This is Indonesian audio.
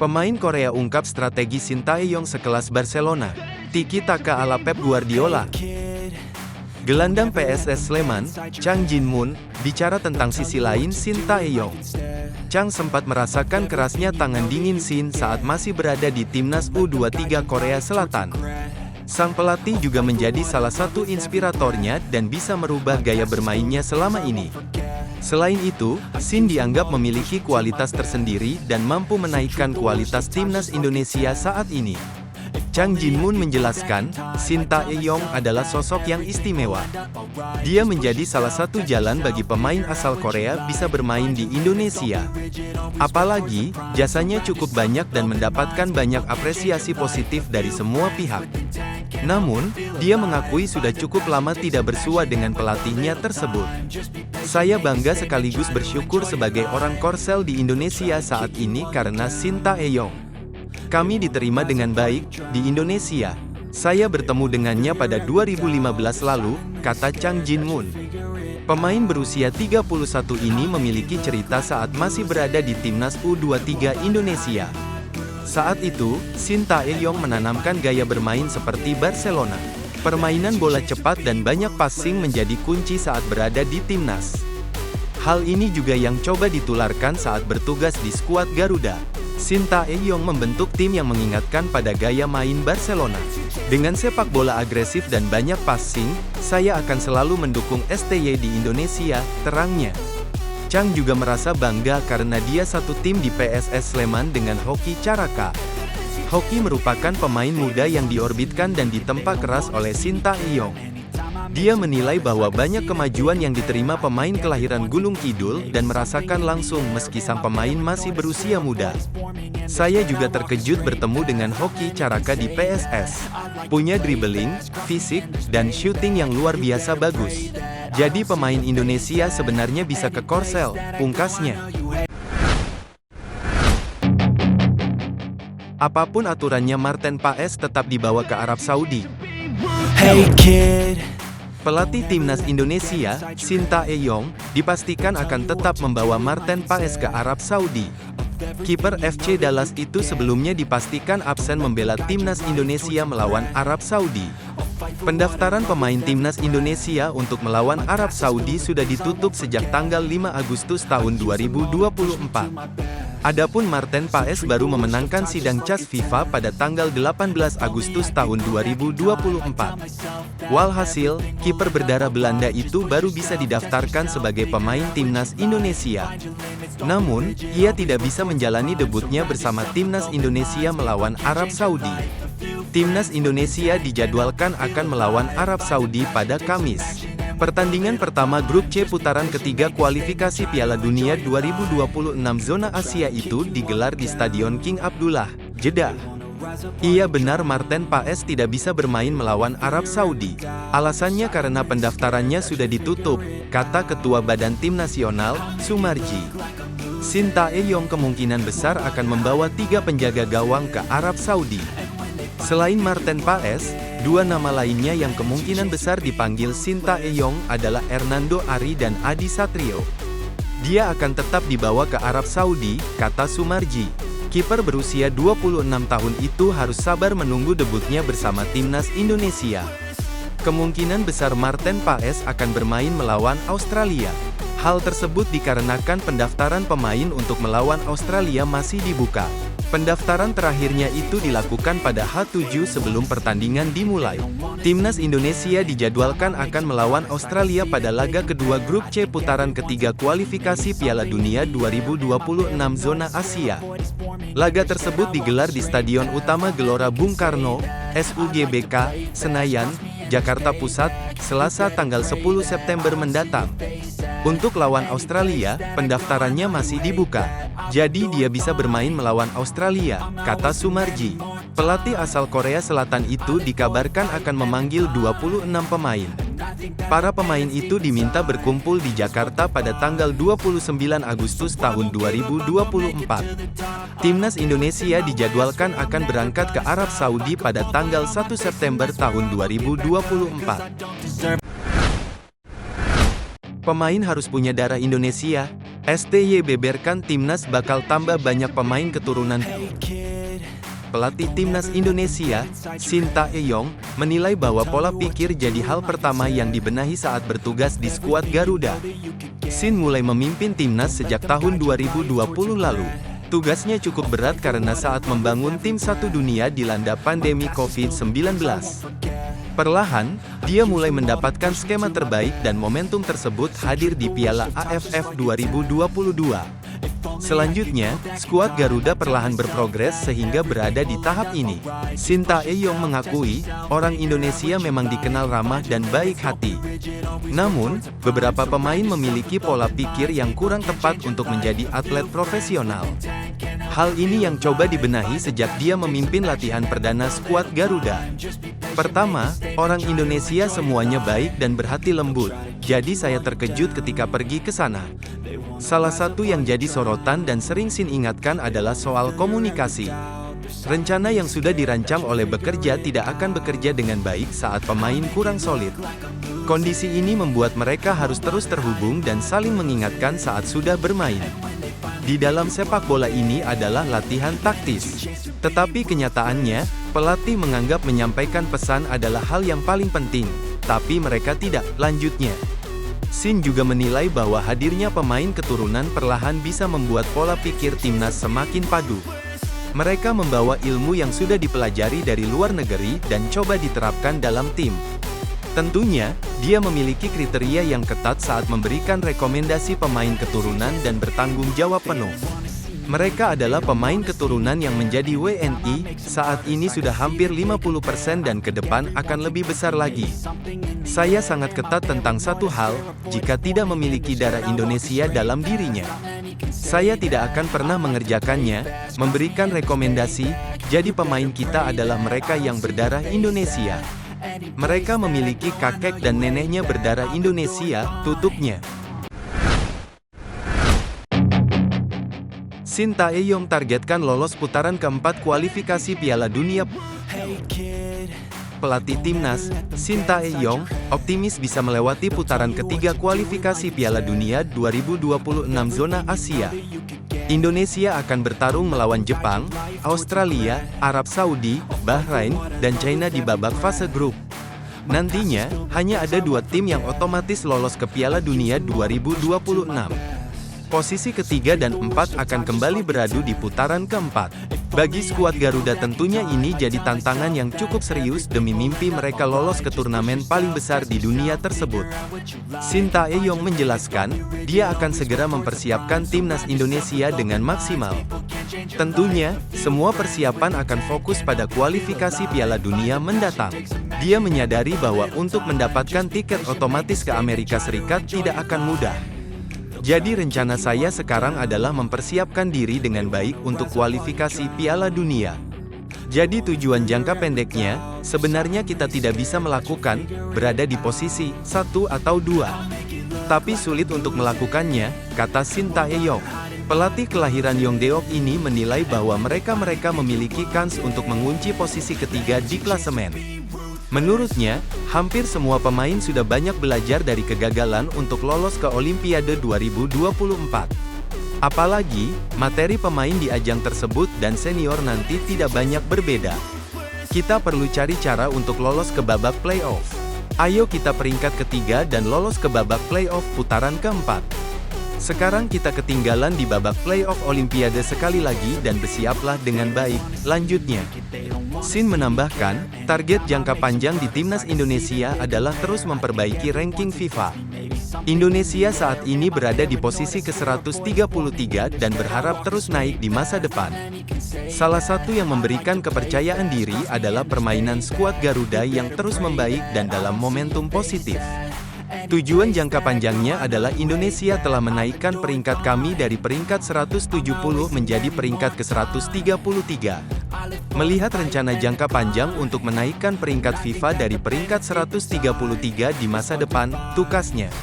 Pemain Korea ungkap strategi Shin Tae-yong sekelas Barcelona. Tiki taka ala Pep Guardiola. Gelandang PSS Sleman, Chang Jin-moon, bicara tentang sisi lain Shin Tae-yong. Chang sempat merasakan kerasnya tangan dingin Shin saat masih berada di timnas U23 Korea Selatan. Sang pelatih juga menjadi salah satu inspiratornya dan bisa merubah gaya bermainnya selama ini. Selain itu, Shin dianggap memiliki kualitas tersendiri dan mampu menaikkan kualitas timnas Indonesia saat ini. Chang Jin-moon menjelaskan, Shin Tae-yong adalah sosok yang istimewa. Dia menjadi salah satu jalan bagi pemain asal Korea bisa bermain di Indonesia. Apalagi, jasanya cukup banyak dan mendapatkan banyak apresiasi positif dari semua pihak. Namun, dia mengakui sudah cukup lama tidak bersua dengan pelatihnya tersebut. Saya bangga sekaligus bersyukur sebagai orang Korsel di Indonesia saat ini karena Shin Tae-yong. Kami diterima dengan baik di Indonesia. Saya bertemu dengannya pada 2015 lalu, kata Chang Jin-moon. Pemain berusia 31 ini memiliki cerita saat masih berada di timnas U23 Indonesia. Saat itu, Shin Tae-yong menanamkan gaya bermain seperti Barcelona. Permainan bola cepat dan banyak passing menjadi kunci saat berada di timnas. Hal ini juga yang coba ditularkan saat bertugas di skuad Garuda. Shin Tae-yong membentuk tim yang mengingatkan pada gaya main Barcelona. Dengan sepak bola agresif dan banyak passing, saya akan selalu mendukung STY di Indonesia, terangnya. Chang juga merasa bangga karena dia satu tim di PSS Sleman dengan Hoki Caraka. Hoki merupakan pemain muda yang diorbitkan dan ditempa keras oleh Shin Tae-yong. Dia menilai bahwa banyak kemajuan yang diterima pemain kelahiran Gunung Kidul dan merasakan langsung meski sang pemain masih berusia muda. Saya juga terkejut bertemu dengan Hoki Caraka di PSS. Punya dribbling, fisik, dan shooting yang luar biasa bagus. Jadi pemain Indonesia sebenarnya bisa ke Korsel, pungkasnya. Apapun aturannya Marten Paes tetap dibawa ke Arab Saudi. Hey kid. Pelatih timnas Indonesia, Shin Tae-yong, dipastikan akan tetap membawa Marten Paes ke Arab Saudi. Kiper FC Dallas itu sebelumnya dipastikan absen membela timnas Indonesia melawan Arab Saudi. Pendaftaran pemain timnas Indonesia untuk melawan Arab Saudi sudah ditutup sejak tanggal 5 Agustus tahun 2024. Adapun Marten Paes baru memenangkan sidang CAS FIFA pada tanggal 18 Agustus tahun 2024. Walhasil, kiper berdarah Belanda itu baru bisa didaftarkan sebagai pemain timnas Indonesia. Namun, ia tidak bisa menjalani debutnya bersama timnas Indonesia melawan Arab Saudi. Timnas Indonesia dijadwalkan akan melawan Arab Saudi pada Kamis. Pertandingan pertama grup C putaran ketiga kualifikasi Piala Dunia 2026 zona Asia itu digelar di Stadion King Abdullah, Jeddah. Iya benar Marten Paes tidak bisa bermain melawan Arab Saudi. Alasannya karena pendaftarannya sudah ditutup, kata Ketua Badan Tim Nasional, Sumarji. Shin Tae-yong kemungkinan besar akan membawa 3 penjaga gawang ke Arab Saudi. Selain Marten Paes, 2 nama lainnya yang kemungkinan besar dipanggil Shin Tae-yong adalah Hernando Ari dan Adi Satrio. Dia akan tetap dibawa ke Arab Saudi, kata Sumarji. Kiper berusia 26 tahun itu harus sabar menunggu debutnya bersama timnas Indonesia. Kemungkinan besar Marten Paes akan bermain melawan Australia. Hal tersebut dikarenakan pendaftaran pemain untuk melawan Australia masih dibuka. Pendaftaran terakhirnya itu dilakukan pada H7 sebelum pertandingan dimulai. Timnas Indonesia dijadwalkan akan melawan Australia pada laga kedua grup C putaran ketiga kualifikasi Piala Dunia 2026 zona Asia. Laga tersebut digelar di Stadion Utama Gelora Bung Karno, SUGBK, Senayan, Jakarta Pusat, Selasa tanggal 10 September mendatang. Untuk lawan Australia, pendaftarannya masih dibuka. Jadi dia bisa bermain melawan Australia, kata Sumarji. Pelatih asal Korea Selatan itu dikabarkan akan memanggil 26 pemain. Para pemain itu diminta berkumpul di Jakarta pada tanggal 29 Agustus tahun 2024. Timnas Indonesia dijadwalkan akan berangkat ke Arab Saudi pada tanggal 1 September tahun 2024. Pemain harus punya darah Indonesia. STY beberkan timnas bakal tambah banyak pemain keturunan pelatih timnas Indonesia, Sintayong, menilai bahwa pola pikir jadi hal pertama yang dibenahi saat bertugas di skuad Garuda. Sin mulai memimpin timnas sejak tahun 2020 lalu. Tugasnya cukup berat karena saat membangun tim satu dunia dilanda pandemi COVID-19. Perlahan, dia mulai mendapatkan skema terbaik dan momentum tersebut hadir di Piala AFF 2022. Selanjutnya, skuad Garuda perlahan berprogres sehingga berada di tahap ini. Sintayong mengakui, orang Indonesia memang dikenal ramah dan baik hati. Namun, beberapa pemain memiliki pola pikir yang kurang tepat untuk menjadi atlet profesional. Hal ini yang coba dibenahi sejak dia memimpin latihan perdana skuad Garuda. Pertama, orang Indonesia semuanya baik dan berhati lembut, jadi saya terkejut ketika pergi ke sana. Salah satu yang jadi sorotan dan sering Sin ingatkan adalah soal komunikasi. Rencana yang sudah dirancang oleh bekerja tidak akan bekerja dengan baik saat pemain kurang solid. Kondisi ini membuat mereka harus terus terhubung dan saling mengingatkan saat sudah bermain. Di dalam sepak bola ini adalah latihan taktis. Tetapi kenyataannya, pelatih menganggap menyampaikan pesan adalah hal yang paling penting, tapi mereka tidak. Lanjutnya, Sin juga menilai bahwa hadirnya pemain keturunan perlahan bisa membuat pola pikir timnas semakin padu. Mereka membawa ilmu yang sudah dipelajari dari luar negeri dan coba diterapkan dalam tim. Tentunya, dia memiliki kriteria yang ketat saat memberikan rekomendasi pemain keturunan dan bertanggung jawab penuh. Mereka adalah pemain keturunan yang menjadi WNI, saat ini sudah hampir 50% dan ke depan akan lebih besar lagi. Saya sangat ketat tentang satu hal, jika tidak memiliki darah Indonesia dalam dirinya. Saya tidak akan pernah mengerjakannya, memberikan rekomendasi, jadi pemain kita adalah mereka yang berdarah Indonesia. Mereka memiliki kakek dan neneknya berdarah Indonesia, tutupnya. Sintayong targetkan lolos putaran keempat kualifikasi Piala Dunia. Pelatih timnas, Sintayong, optimis bisa melewati putaran ketiga kualifikasi Piala Dunia 2026 zona Asia. Indonesia akan bertarung melawan Jepang, Australia, Arab Saudi, Bahrain, dan China di babak fase grup. Nantinya, hanya ada 2 tim yang otomatis lolos ke Piala Dunia 2026. Posisi ketiga dan 4 akan kembali beradu di putaran keempat. Bagi skuad Garuda tentunya ini jadi tantangan yang cukup serius demi mimpi mereka lolos ke turnamen paling besar di dunia tersebut. Sintayong menjelaskan, dia akan segera mempersiapkan timnas Indonesia dengan maksimal. Tentunya, semua persiapan akan fokus pada kualifikasi Piala Dunia mendatang. Dia menyadari bahwa untuk mendapatkan tiket otomatis ke Amerika Serikat tidak akan mudah. Jadi rencana saya sekarang adalah mempersiapkan diri dengan baik untuk kualifikasi Piala Dunia. Jadi tujuan jangka pendeknya, sebenarnya kita tidak bisa melakukan, berada di posisi 1 atau 2. Tapi sulit untuk melakukannya, kata Sintayong. Pelatih kelahiran Yongdeok ini menilai bahwa mereka memiliki kans untuk mengunci posisi ketiga di klasemen. Menurutnya, hampir semua pemain sudah banyak belajar dari kegagalan untuk lolos ke Olimpiade 2024. Apalagi, materi pemain di ajang tersebut dan senior nanti tidak banyak berbeda. Kita perlu cari cara untuk lolos ke babak playoff. Ayo kita peringkat ketiga dan lolos ke babak playoff putaran keempat. Sekarang kita ketinggalan di babak playoff Olimpiade sekali lagi dan bersiaplah dengan baik. Lanjutnya, Sin menambahkan, target jangka panjang di timnas Indonesia adalah terus memperbaiki ranking FIFA. Indonesia saat ini berada di posisi ke-133 dan berharap terus naik di masa depan. Salah satu yang memberikan kepercayaan diri adalah permainan skuad Garuda yang terus membaik dan dalam momentum positif. Tujuan jangka panjangnya adalah Indonesia telah menaikkan peringkat kami dari peringkat 170 menjadi peringkat ke-133. Melihat rencana jangka panjang untuk menaikkan peringkat FIFA dari peringkat 133 di masa depan, tukasnya.